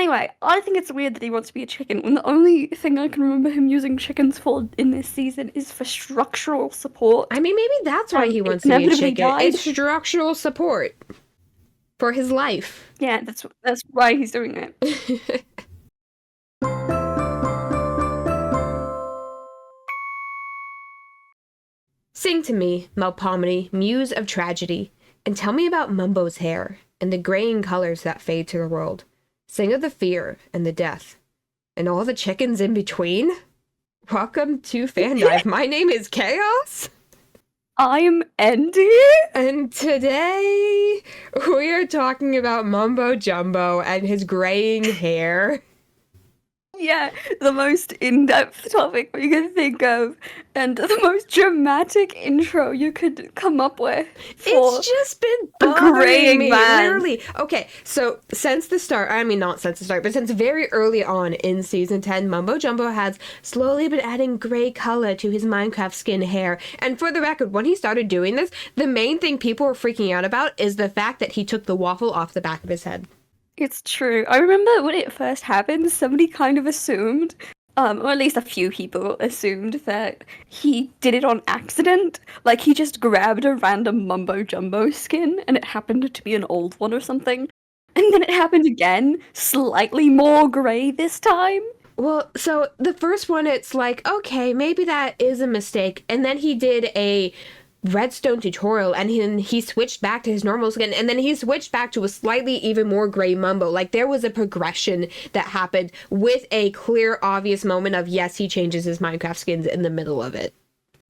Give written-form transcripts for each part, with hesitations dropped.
Anyway, I think it's weird that he wants to be a chicken when the only thing I can remember him using chickens for in this season is for structural support. I mean, maybe that's why he wants to be a Inevitably chicken. died. It's structural support for his life. Yeah, that's why he's doing it. Sing to me, Melpomene, muse of tragedy, and tell me about Mumbo's hair and the graying colors that fade to the world. Sing of the fear and the death, and all the chickens in between. Welcome to FanDive. My name is Chaos. I'm Andy. And today we are talking about Mumbo Jumbo and his graying hair. Yeah, the most in-depth topic we could think of, and the most dramatic intro you could come up with for It's just been a bothering graying me, man. literally. Okay, so since the start, I mean not since the start, but since very early on in season 10, Mumbo Jumbo has slowly been adding gray color to his Minecraft skin hair. And for the record, when he started doing this, the main thing people were freaking out about is the fact that he took the waffle off the back of his head. It's true. I remember when it first happened, somebody kind of assumed, or at least a few people assumed that he did it on accident. Like he just grabbed a random Mumbo Jumbo skin and it happened to be an old one or something. And then it happened again, slightly more grey this time. Well, so the first one, it's like, okay, maybe that is a mistake. And then he did a redstone tutorial and he switched back to his normal skin, and then he switched back to a slightly even more gray Mumbo. Like there was a progression that happened with a clear, obvious moment of, yes, he changes his Minecraft skins in the middle of it.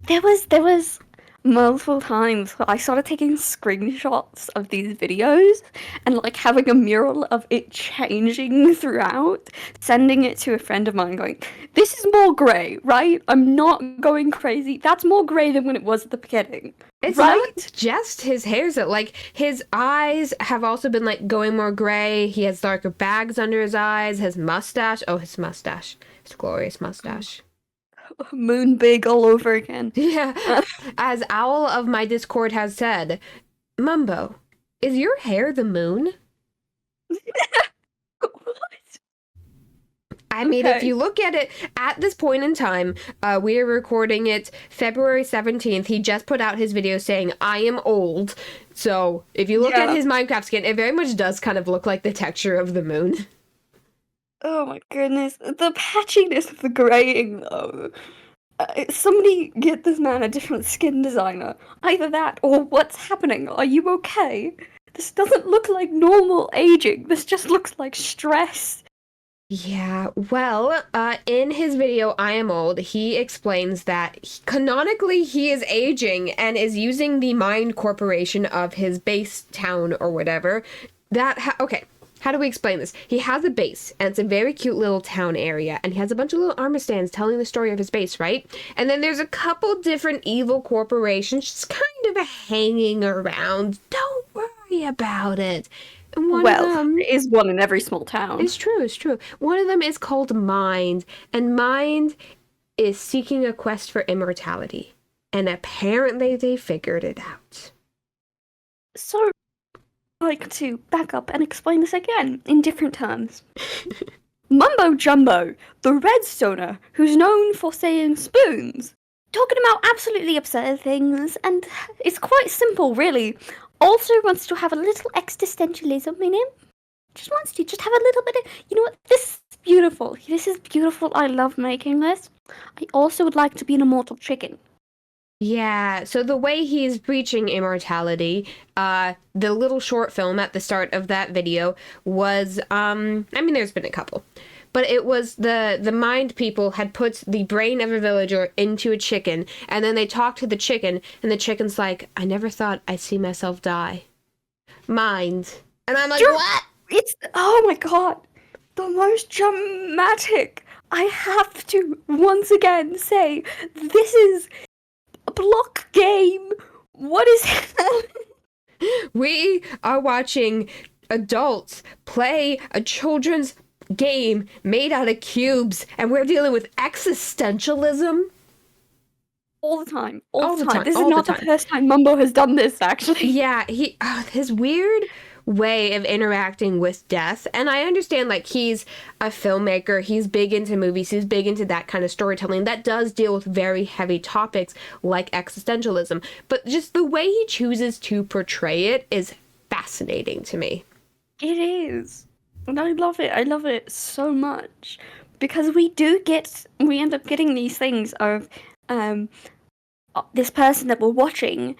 There was multiple times I started taking screenshots of these videos and like having a mural of it changing throughout, sending it to a friend of mine going, this is more grey, right? I'm not going crazy. That's more grey than when it was at the beginning. It's right? not just his hairs, that like his eyes have also been like going more gray. He has darker bags under his eyes. His mustache, his glorious mustache. Moon big all over again. Yeah. As Owl of my Discord has said, Mumbo, is your hair the moon? What? I mean, Okay. if you look at it, at this point in time, we are recording it February 17th. He just put out his video saying, I am old. So if you look at his Minecraft skin, it very much does kind of look like the texture of the moon. Oh my goodness. The patchiness of the graying, though. Somebody get this man a different skin designer. Either that or what's happening? Are you okay? This doesn't look like normal aging. This just looks like stress. Yeah, well, in his video, I Am Old, he explains that canonically he is aging and is using the Mind Corporation of his base town or whatever. Okay, how do we explain this? He has a base, and it's a very cute little town area, and he has a bunch of little armor stands telling the story of his base, right? And then there's a couple different evil corporations just kind of hanging around. Don't worry about it. And one of them is one in every small town. It's true. One of them is called Mind, and Mind is seeking a quest for immortality. And apparently they figured it out. So, I'd like to back up and explain this again in different terms. Mumbo Jumbo, the redstoner who's known for saying spoons, talking about absolutely absurd things, and it's quite simple, really. Also wants to have a little existentialism in him. Just wants to have a little bit of, you know what, this is beautiful. This is beautiful. I love making this. I also would like to be an immortal chicken. Yeah, so the way he's reaching immortality, the little short film at the start of that video was, there's been a couple. But it was the Mind people had put the brain of a villager into a chicken, and then they talked to the chicken, and the chicken's like, I never thought I'd see myself die. Mind. And I'm like, what? It's, oh my god, the most dramatic. I have to once again say, this is a block game. What is happening? We are watching adults play a children's game made out of cubes, and we're dealing with existentialism all the time. All the time. This is not the first time Mumbo has done this, actually. Yeah, his weird way of interacting with death. And I understand, like, he's a filmmaker, he's big into movies, he's big into that kind of storytelling that does deal with very heavy topics like existentialism. But just the way he chooses to portray it is fascinating to me. It is. And I love it. I love it so much. Because we end up getting these things of this person that we're watching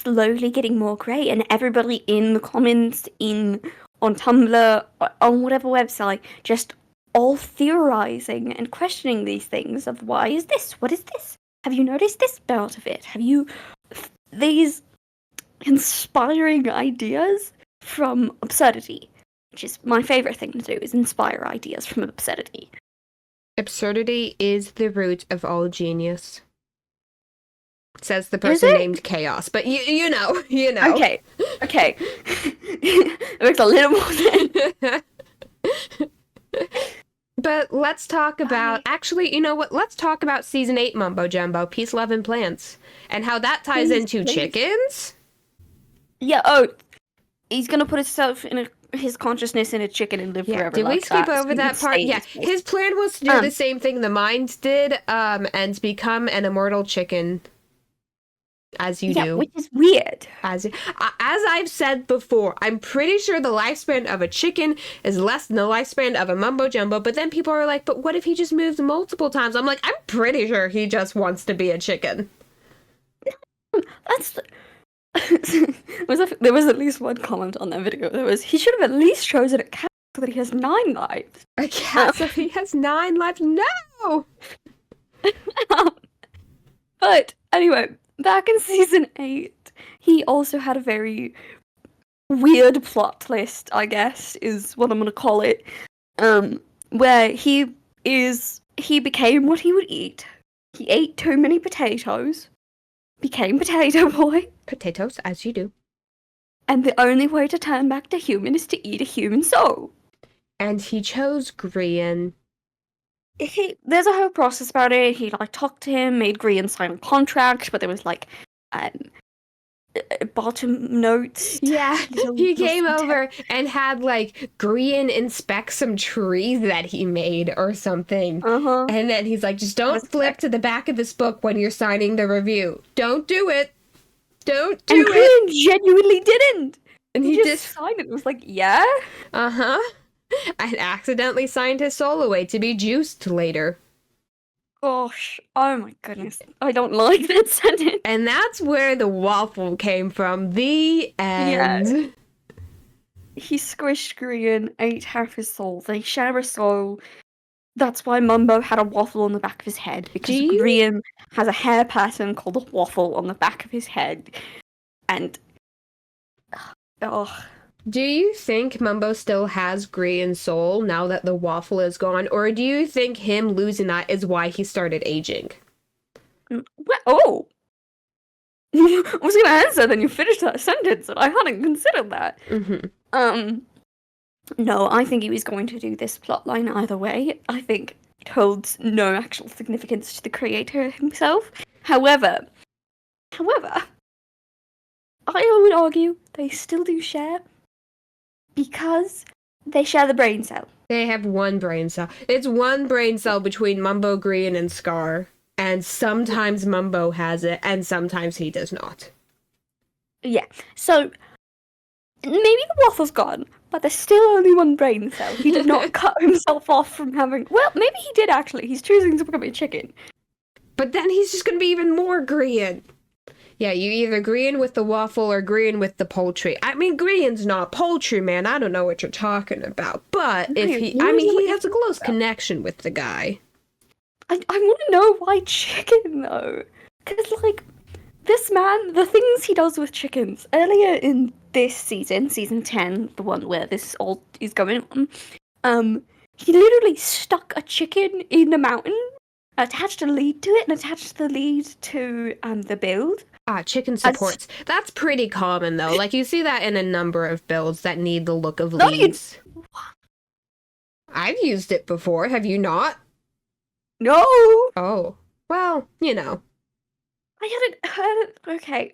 slowly getting more grey, and everybody in the comments, on Tumblr, on whatever website, just all theorizing and questioning these things of why is this? What is this? Have you noticed this part of it? Have you these inspiring ideas from absurdity, which is my favorite thing to do, is inspire ideas from absurdity. Absurdity is the root of all genius, says the person named Chaos. But you know. Okay. It makes a little more sense. But let's talk about, actually, you know what? Let's talk about season 8 Mumbo Jumbo, Peace, Love, and Plants, and how that ties into chickens. Yeah, he's gonna put his consciousness in a chicken and live forever. Did we skip over that part? Yeah, his plan was to do the same thing the mind did, and become an immortal chicken. As you do. Which is weird. As I've said before, I'm pretty sure the lifespan of a chicken is less than the lifespan of a Mumbo Jumbo, but then people are like, but what if he just moves multiple times? I'm like, I'm pretty sure he just wants to be a chicken. There was at least one comment on that video. He should have at least chosen a cat so that he has 9 lives. A cat so he has 9 lives? No! But anyway, back in season 8, he also had a very weird plot twist, I guess, is what I'm gonna call it. Where he became what he would eat. He ate too many potatoes, became Potato Boy. Potatoes, as you do. And the only way to turn back to human is to eat a human soul. And he chose Grian. There's a whole process about it. He talked to him, made Grian sign a contract, but there was bottom notes. Yeah, he came over and had Grian inspect some trees that he made or something. And then he's like, just don't flip to the back of this book when you're signing the review. Don't do it. Don't do it. And Grian genuinely didn't. And he just signed it. It was like, yeah. I accidentally signed his soul away to be juiced later. Gosh, oh my goodness. I don't like that sentence. And that's where the waffle came from. The end. Yeah. He squished Grian, ate half his soul. They share a soul. That's why Mumbo had a waffle on the back of his head, because Grian has a hair pattern called a waffle on the back of his head. And do you think Mumbo still has Grian's soul now that the waffle is gone? Or do you think him losing that is why he started aging? I was going to answer, then you finished that sentence, and I hadn't considered that. No, I think he was going to do this plotline either way. I think it holds no actual significance to the creator himself. However, I would argue they still do share. Because they share the brain cell. They have one brain cell. It's one brain cell between Mumbo, Grian, and Scar. And sometimes Mumbo has it, and sometimes he does not. Yeah, so maybe the waffle's gone, but there's still only one brain cell. He did not cut himself off from having... Well, maybe he did, actually. He's choosing to become a chicken. But then he's just going to be even more Grian. Yeah, you either Grian with the waffle or Grian with the poultry. I mean, Grian's not poultry, man. I don't know what you're talking about. But he has a close connection with the guy. I want to know why chicken, though. Because, this man, the things he does with chickens, earlier in this season 10, the one where this all is going on, he literally stuck a chicken in a mountain, attached a lead to it, and attached the lead to the build. Chicken supports. That's pretty common, though. You see that in a number of builds that need the look of leads. I've used it before. Have you not? No! Oh. Well, you know. I hadn't heard it. Okay.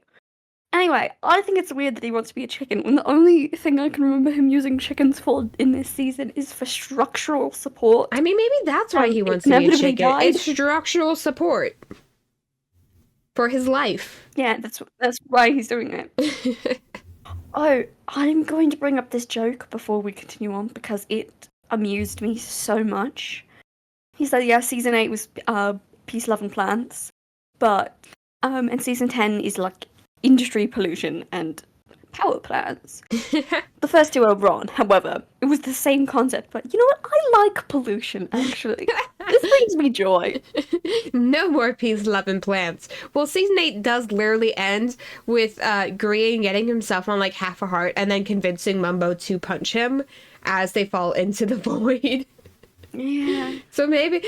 Anyway, I think it's weird that he wants to be a chicken when the only thing I can remember him using chickens for in this season is for structural support. I mean, maybe that's why he wants to be a inevitably chicken. died. It's structural support for his life. Yeah, that's why he's doing it. Oh, I'm going to bring up this joke before we continue on because it amused me so much. He said, yeah, season 8 was peace, love, and plants, but and season 10 is like industry pollution and power plants. The first two are wrong, however. It was the same concept, but you know what? I like pollution, actually. This brings me joy. No more peace, love, and plants. Well, season 8 does literally end with Green getting himself on like half a heart and then convincing Mumbo to punch him as they fall into the void. Yeah. So maybe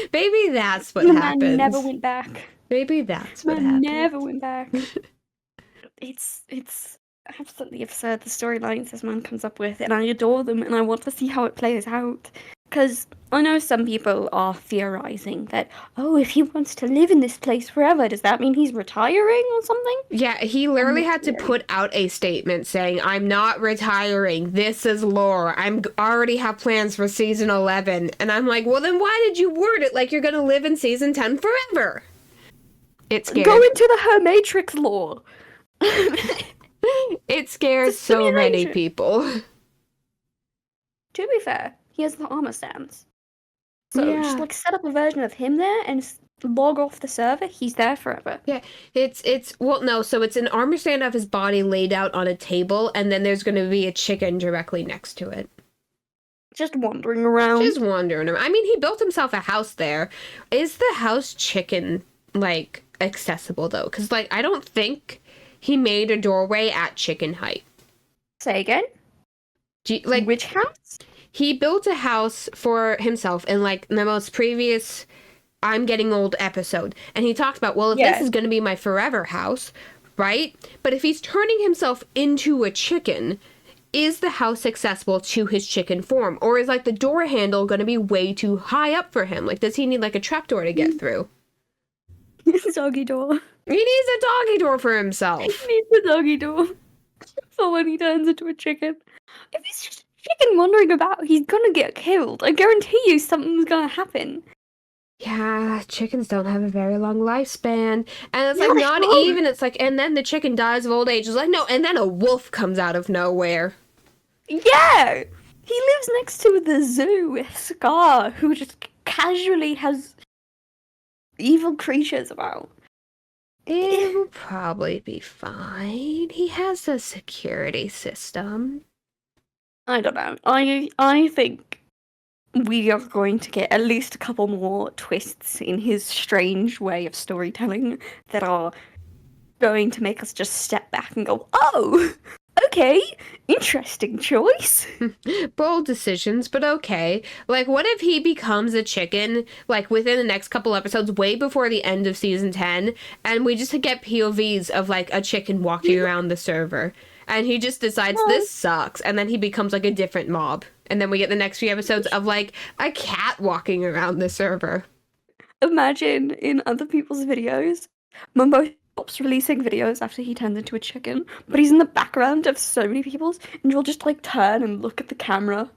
that's what The happens. man never went back. Maybe that's what Man happens. never went back. It's absolutely absurd, the storylines this man comes up with, and I adore them, and I want to see how it plays out. Because I know some people are theorizing that, oh, if he wants to live in this place forever, does that mean he's retiring or something? Yeah, he literally had to put out a statement saying, I'm not retiring. This is lore. Already have plans for season 11. And I'm like, well, then why did you word it like you're going to live in season 10 forever? It's scary. Go into the Her Matrix lore. It scares so many people. To be fair, he has the armor stands. So Yeah. just like set up a version of him there and log off the server, he's there forever. Yeah, well, no, so it's an armor stand of his body laid out on a table, and then there's going to be a chicken directly next to it. Just wandering around. Just wandering around. I mean, he built himself a house there. Is the house chicken, like, accessible, though? Because, like, I don't think he made a doorway at chicken height. Say again? Like, which house? He built a house for himself in, like, the most previous I'm Getting Old episode. And he talked about, well, if this is going to be my forever house, right? But if he's turning himself into a chicken, is the house accessible to his chicken form? Or is, like, the door handle going to be way too high up for him? Like, does he need, like, a trapdoor to get through? Doggy door. He needs a doggy door for himself. He needs a doggy door for when he turns into a chicken. If he's just a chicken wandering about, he's gonna get killed. I guarantee you something's gonna happen. Yeah, chickens don't have a very long lifespan. And it's No, like, they not don't. even, it's like, and then the chicken dies of old age. It's like, no, and then a wolf comes out of nowhere. Yeah! He lives next to the zoo with Scar, who just casually has evil creatures about. It'll probably be fine. He has a security system. I don't know. I think we are going to get at least a couple more twists in his strange way of storytelling that are going to make us just step back and go, oh, okay, interesting choice. Bold decisions, but okay. Like, what if he becomes a chicken, like, within the next couple episodes, way before the end of season 10, and we just get POVs of, like, a chicken walking around the server, and he just decides, this sucks, and then he becomes, like, a different mob. And then we get the next few episodes of, like, a cat walking around the server. Imagine in other people's videos, Mumbo stops releasing videos after he turns into a chicken, but he's in the background of so many people's, and you'll just like turn and look at the camera,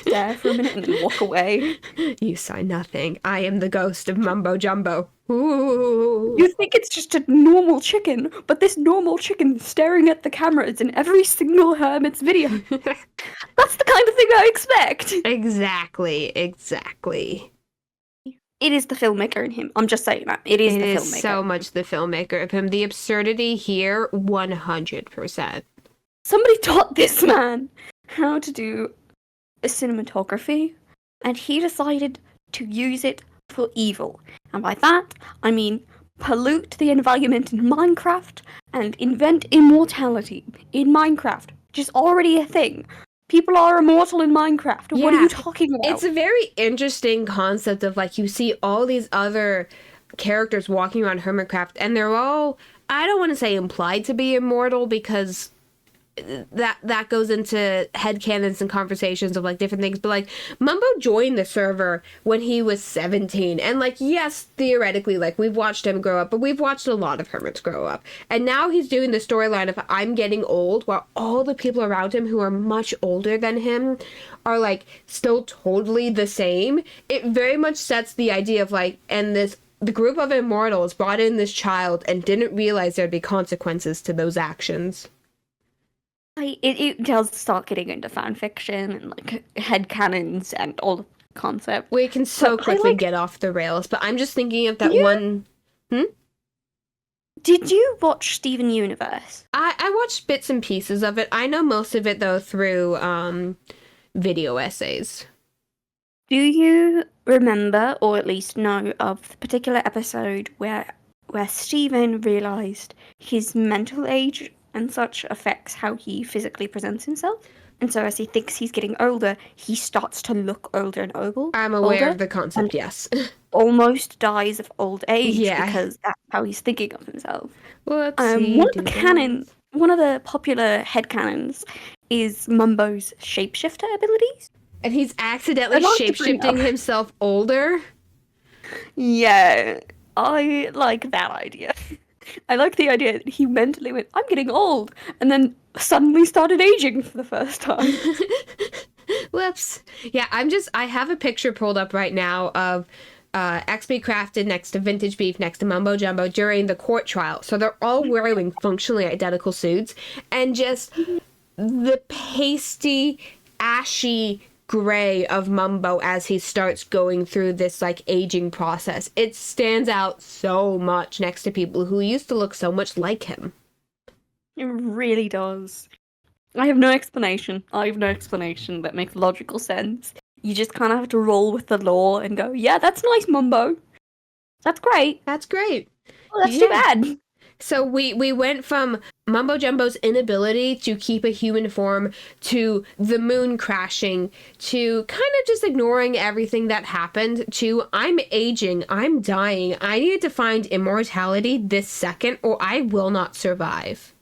stare for a minute, and then walk away. You sign nothing. I am the ghost of Mumbo Jumbo. Ooh. You think it's just a normal chicken, but this normal chicken is staring at the cameras in every single hermit's video. That's the kind of thing I expect. Exactly. It is the filmmaker in him. I'm just saying that. It is the filmmaker. So much the filmmaker of him. The absurdity here, 100%. Somebody taught this man how to do a cinematography, and he decided to use it for evil. And by that, I mean pollute the environment in Minecraft and invent immortality in Minecraft, which is already a thing. People are immortal in Minecraft. What are you talking about? It's a very interesting concept of, like, you see all these other characters walking around Hermitcraft, and they're all, I don't want to say implied to be immortal, because that goes into headcanons and conversations of like different things, but like Mumbo joined the server when he was 17, and like yes, theoretically, like we've watched him grow up, but we've watched a lot of hermits grow up, and now he's doing the storyline of I'm getting old while all the people around him who are much older than him are like still totally the same. It very much sets the idea of like, and this the group of immortals brought in this child and didn't realize there'd be consequences to those actions. It does start getting into fan fiction and like headcanons and all the concept. We can so quickly get off the rails, but I'm just thinking of that one. Did you watch Steven Universe? I watched bits and pieces of it. I know most of it though through video essays. Do you remember, or at least know, of the particular episode where Steven realised his mental age and such affects how he physically presents himself? And so as he thinks he's getting older, he starts to look older and older. I'm aware of the concept, yes. Almost dies of old age Yeah. because that's how he's thinking of himself. What's One of the popular headcanons is Mumbo's shapeshifter abilities. And he's accidentally shape-shifting himself older? Yeah, I like that idea. I like the idea that he mentally went, I'm getting old, and then suddenly started aging for the first time. Whoops. Yeah, I have a picture pulled up right now of XP Crafted next to Vintage Beef next to Mumbo Jumbo during the court trial. So they're all wearing functionally identical suits, and just the pasty, ashy gray of Mumbo as he starts going through this like aging process. It stands out so much next to people who used to look so much like him. It really does. I have no explanation that makes logical sense. You just kind of have to roll with the law and go, yeah, that's nice, Mumbo. That's great. That's great. Oh, that's too bad. So we went from Mumbo Jumbo's inability to keep a human form to the moon crashing to kind of just ignoring everything that happened to I'm aging, I'm dying, I need to find immortality this second or I will not survive.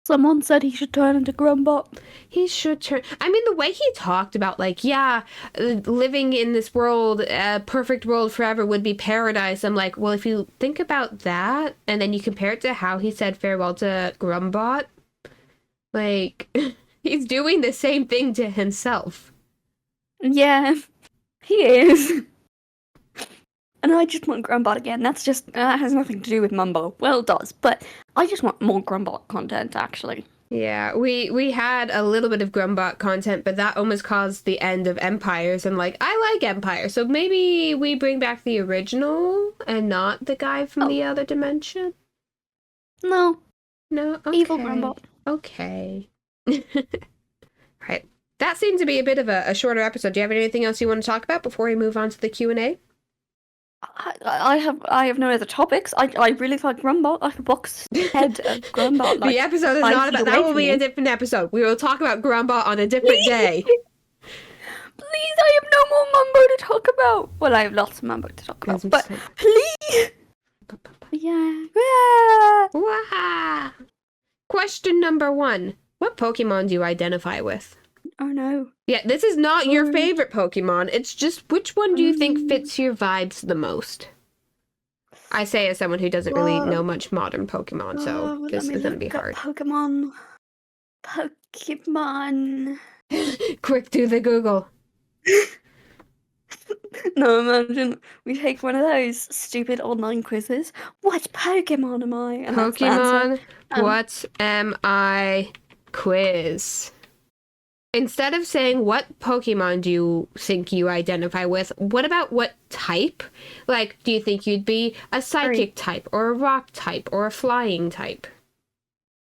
Someone said he should turn into Grumbot. He should turn. I mean, the way he talked about, like, yeah, living in this world, a perfect world forever would be paradise. I'm like, well, if you think about that, and then you compare it to how he said farewell to Grumbot, like, he's doing the same thing to himself. Yeah, he is. And I just want Grumbot again. That has nothing to do with Mumbo. Well, it does, but I just want more Grumbot content, actually. Yeah, we had a little bit of Grumbot content, but that almost caused the end of Empires. And like, I like Empire, so maybe we bring back the original and not the guy from the other dimension. No. Okay. Evil Grumbot. Okay. Right. That seemed to be a bit of a shorter episode. Do you have anything else you want to talk about before we move on to the Q&A? I have no other topics. I really like Grumbot. I could box head of Grumbot. The episode is not about that. Will be a different episode. We will talk about Grumbot on a different day. Please, I have no more Mumbo to talk about. Well, I have lots of Mumbo to talk about, but please. Yeah. Wah! Question number 1. What Pokemon do you identify with? Oh no. Yeah, this is not your favorite Pokemon. It's just which one do you think fits your vibes the most? I say as someone who doesn't really know much modern Pokemon, so this is going to be hard. Pokemon. Quick, do the Google. No, imagine we take one of those stupid online quizzes. What Pokemon am I? And Pokemon, what am I quiz? Instead of saying what Pokemon do you think you identify with, what about what type? Like, do you think you'd be a psychic type, or a rock type, or a flying type?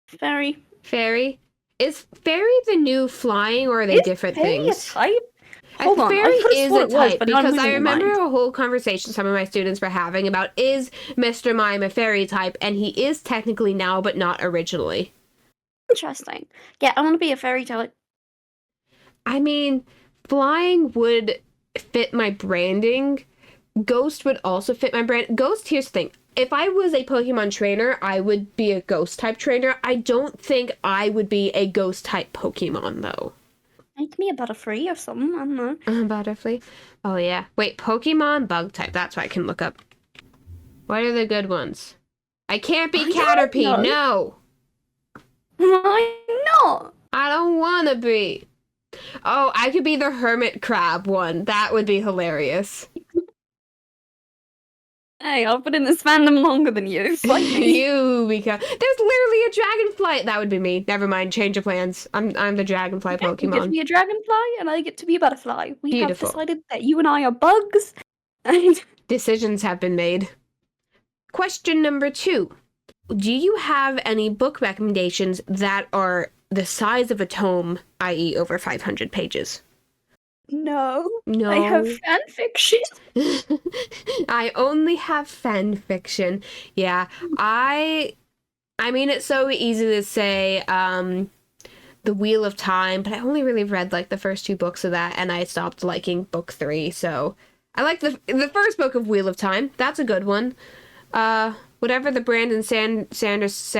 Fairy. Fairy? Is fairy the new flying, or are they different things? A type? Hold on, fairy is a type, because I remember a whole conversation some of my students were having about, is Mr. Mime a fairy type? And he is technically now, but not originally. Interesting. Yeah, I want to be a fairy type. I mean, flying would fit my branding. Ghost would also fit my brand. Ghost, here's the thing. if I was a Pokemon trainer, I would be a ghost type trainer. I don't think I would be a ghost type Pokemon though. Make me a Butterfree or something, I don't know. Butterfly. Oh yeah. Wait, Pokemon bug type. That's what I can look up. What are the good ones? I can't be Caterpie. No. Why not? I don't want to be. Oh, I could be the hermit crab one. That would be hilarious. Hey, I've been in this fandom longer than you. Fight me. You become. There's literally a dragonfly. That would be me. Never mind. Change of plans. I'm the dragonfly You get to Pokemon. be a dragonfly, and I get to be a butterfly. We Beautiful. have decided that you and I are bugs. And Decisions have been made. Question number 2. Do you have any book recommendations that are the size of a tome, i.e. over 500 pages? no, No. I have fan fiction. I only have fan fiction. Yeah, I mean, it's so easy to say, The Wheel of Time, but I only really read, like, the first 2 books of that, and I stopped liking book 3, so I like the first book of Wheel of Time. That's a good one. Whatever the Brandon Sanderson's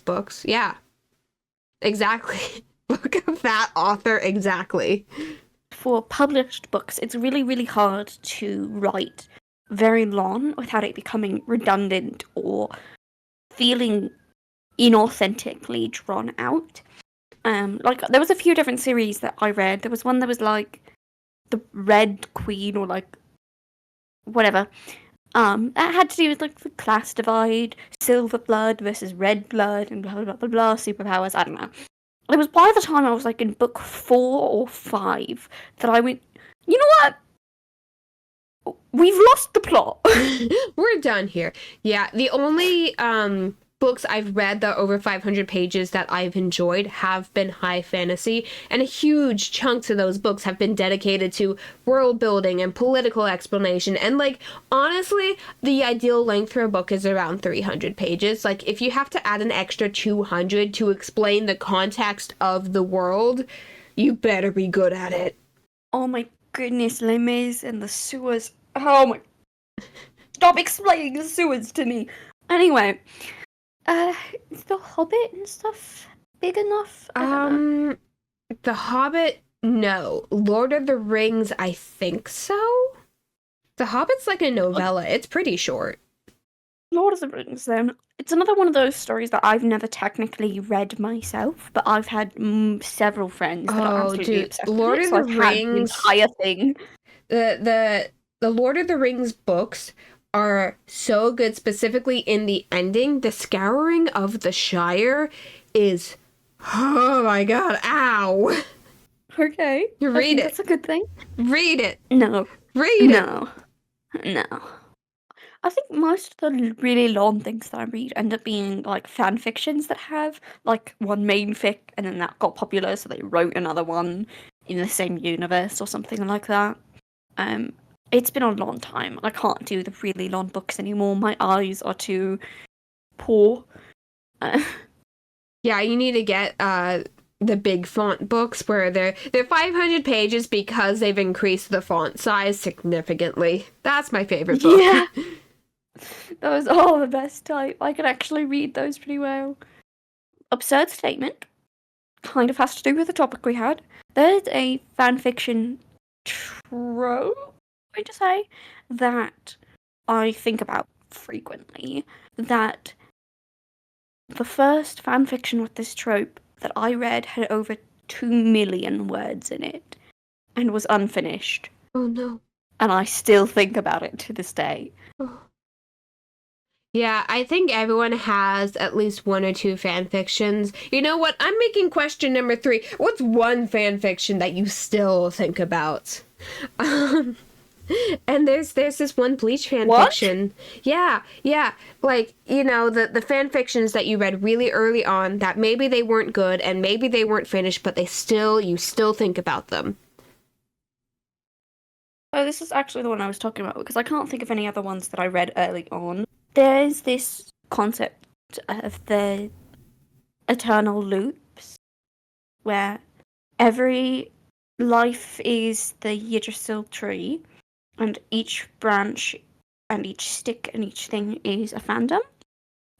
books. Yeah. Exactly. Book of that author, exactly. For published books, it's really, really hard to write very long without it becoming redundant or feeling inauthentically drawn out. Like, there was a few different series that I read. There was one that was like the Red Queen or like whatever. That had to do with like the class divide, silver blood versus red blood, and blah blah blah blah, superpowers. I don't know. It was by the time I was like in book 4 or 5 that I went, you know what? We've lost the plot. We're done here. Yeah, the only books I've read that are over 500 pages that I've enjoyed have been high fantasy, and a huge chunks of those books have been dedicated to world building and political explanation. And like, honestly, the ideal length for a book is around 300 pages. Like, if you have to add an extra 200 to explain the context of the world, you better be good at it. Oh my goodness, Les Mis and the sewers. Oh my. Stop explaining the sewers to me. Anyway, is the Hobbit and stuff big enough? The Hobbit, no. Lord of the Rings, I think so. The Hobbit's like a novella. It's pretty short. Lord of the Rings, then. It's another one of those stories that I've never technically read myself, but I've had several friends that are absolutely obsessed Lord with it, of so the I've had the Rings. entire thing. The Lord of the Rings books are so good, specifically in the ending. The Scouring of the Shire is, oh my god, ow. Okay. Read it. That's a good thing. Read it. No. Read No. No. I think most of the really long things that I read end up being like fan fictions that have like one main fic and then that got popular, so they wrote another one in the same universe or something like that. It's been a long time. I can't do the really long books anymore. My eyes are too poor. Yeah, you need to get the big font books where they're 500 pages because they've increased the font size significantly. That's my favorite book. Yeah. Those are the best type. I can actually read those pretty well. Absurd statement. Kind of has to do with the topic we had. There's a fanfiction trope, I'm going to say, that I think about frequently. That the first fanfiction with this trope that I read had over 2 million words in it and was unfinished. Oh no. And I still think about it to this day. Oh. Yeah, I think everyone has at least 1 or 2 fan fictions. You know what? I'm making question number 3. What's one fan fiction that you still think about? And there's this one Bleach fan fiction. Yeah. Like, you know, the fan fictions that you read really early on that maybe they weren't good and maybe they weren't finished, but you still think about them. Oh, this is actually the one I was talking about because I can't think of any other ones that I read early on. There's this concept of the eternal loops where every life is the Yggdrasil tree and each branch and each stick and each thing is a fandom.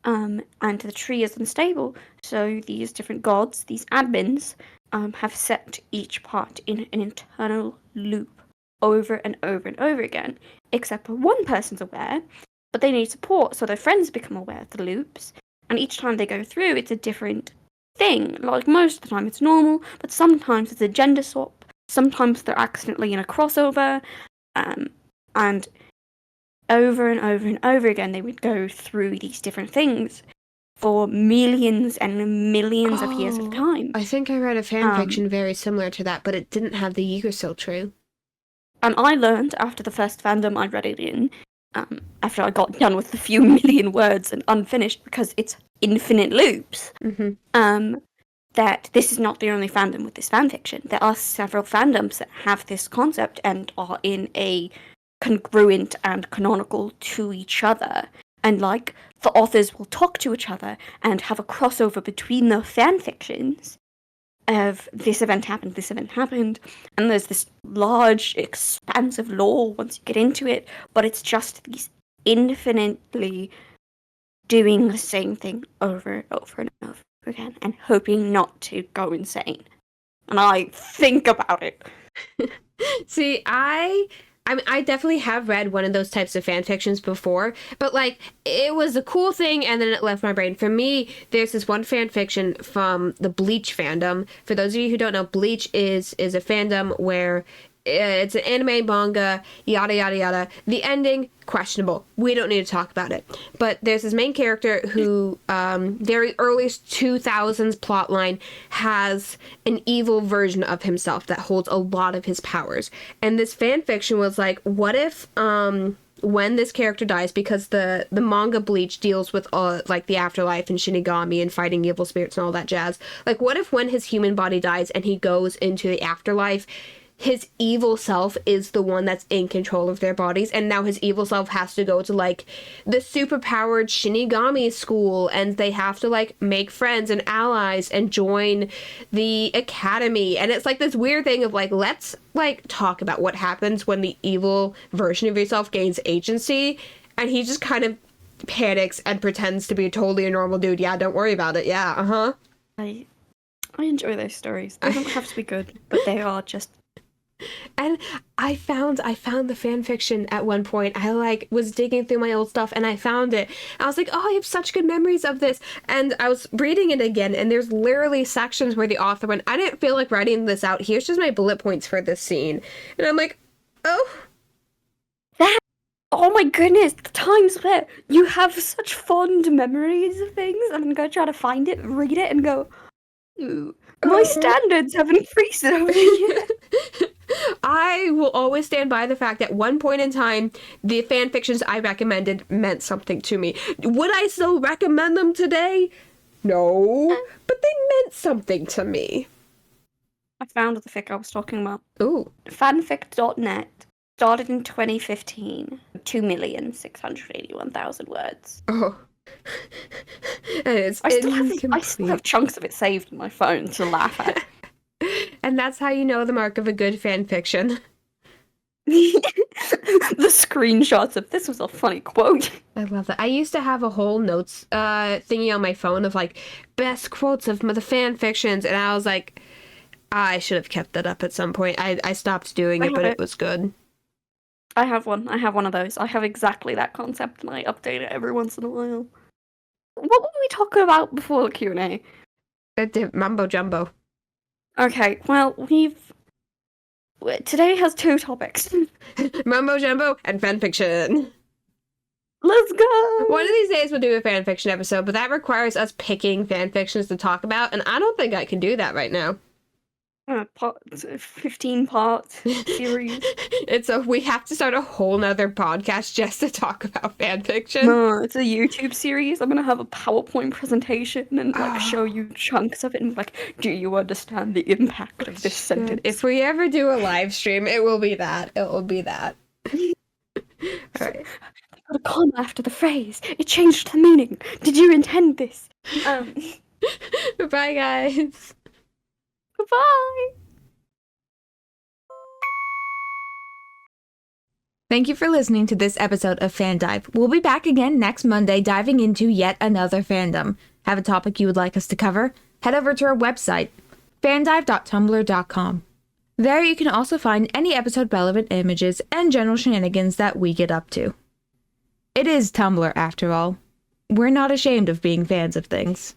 And the tree is unstable, so these different gods, these admins, have set each part in an internal loop over and over and over again, except for one person's aware, but they need support, so their friends become aware of the loops, and each time they go through, it's a different thing. Like, most of the time it's normal, but sometimes it's a gender swap, sometimes they're accidentally in a crossover, and over and over and over again, they would go through these different things for millions and millions of years of time. I think I read a fanfiction very similar to that, but it didn't have the "you're so true." And I learned after the first fandom I read it in, after I got done with the few million words and unfinished, because it's infinite loops, that this is not the only fandom with this fanfiction. There are several fandoms that have this concept and are in a congruent and canonical to each other, and like the authors will talk to each other and have a crossover between their fan fictions of this event happened, and there's this large expansive lore once you get into it, but it's just these infinitely doing the same thing over and over and over again and hoping not to go insane. And I think about it. See, I definitely have read one of those types of fan fictions before, but like it was a cool thing and then it left my brain. For me, there's this one fan fiction from the Bleach fandom. For those of you who don't know, Bleach is a fandom where it's an anime, manga, yada yada yada. The ending, questionable. We don't need to talk about it. But there's this main character who, very earliest 2000s plotline, has an evil version of himself that holds a lot of his powers. And this fan fiction was like, what if, when this character dies, because the manga Bleach deals with like the afterlife and Shinigami and fighting evil spirits and all that jazz. Like, what if when his human body dies and he goes into the afterlife, his evil self is the one that's in control of their bodies, and now his evil self has to go to like the superpowered Shinigami school, and they have to like make friends and allies and join the academy, and it's like this weird thing of like, let's like talk about what happens when the evil version of yourself gains agency, and he just kind of panics and pretends to be totally a normal dude. Yeah, don't worry about it. Yeah, I enjoy those stories. They don't have to be good, but they are just. And I found the fan fiction at one point. I like was digging through my old stuff and I found it. I was like, oh, I have such good memories of this. And I was reading it again, and there's literally sections where the author went, I didn't feel like writing this out. Here's just my bullet points for this scene. And I'm like, oh. Oh my goodness, the times where you have such fond memories of things, and then go try to find it, read it, and go, ooh, my standards have increased over the years. I will always stand by the fact that at one point in time, the fan fictions I recommended meant something to me. Would I still recommend them today? No, but they meant something to me. I found the fic I was talking about. Ooh. Fanfic.net started in 2015. 2,681,000 words. Oh. And it's I still have chunks of it saved in my phone to laugh at. And that's how you know the mark of a good fan fiction. The screenshots of this was a funny quote. I love that. I used to have a whole notes thingy on my phone of like best quotes of the fan fictions, and I was like, I should have kept that up at some point. I stopped doing it, but it was good. I have one of those. I have exactly that concept, and I update it every once in a while. What were we talking about before the Q&A? Mumbo Jumbo. Okay, well, today has 2 topics. Mumbo Jumbo and fanfiction. Let's go! One of these days we'll do a fanfiction episode, but that requires us picking fanfictions to talk about, and I don't think I can do that right now. 15-part series. We have to start a whole nother podcast just to talk about fanfiction. No, it's a YouTube series. I'm gonna have a PowerPoint presentation and like show you chunks of it and like, do you understand the impact of this sentence? If we ever do a live stream, it will be that. It will be that. Alright. Put a comma after the phrase. It changed the meaning. Did you intend this? Bye, guys. Goodbye. Thank you for listening to this episode of FanDive. We'll be back again next Monday diving into yet another fandom. Have a topic you would like us to cover? Head over to our website, fandive.tumblr.com. There you can also find any episode-relevant images and general shenanigans that we get up to. It is Tumblr, after all. We're not ashamed of being fans of things.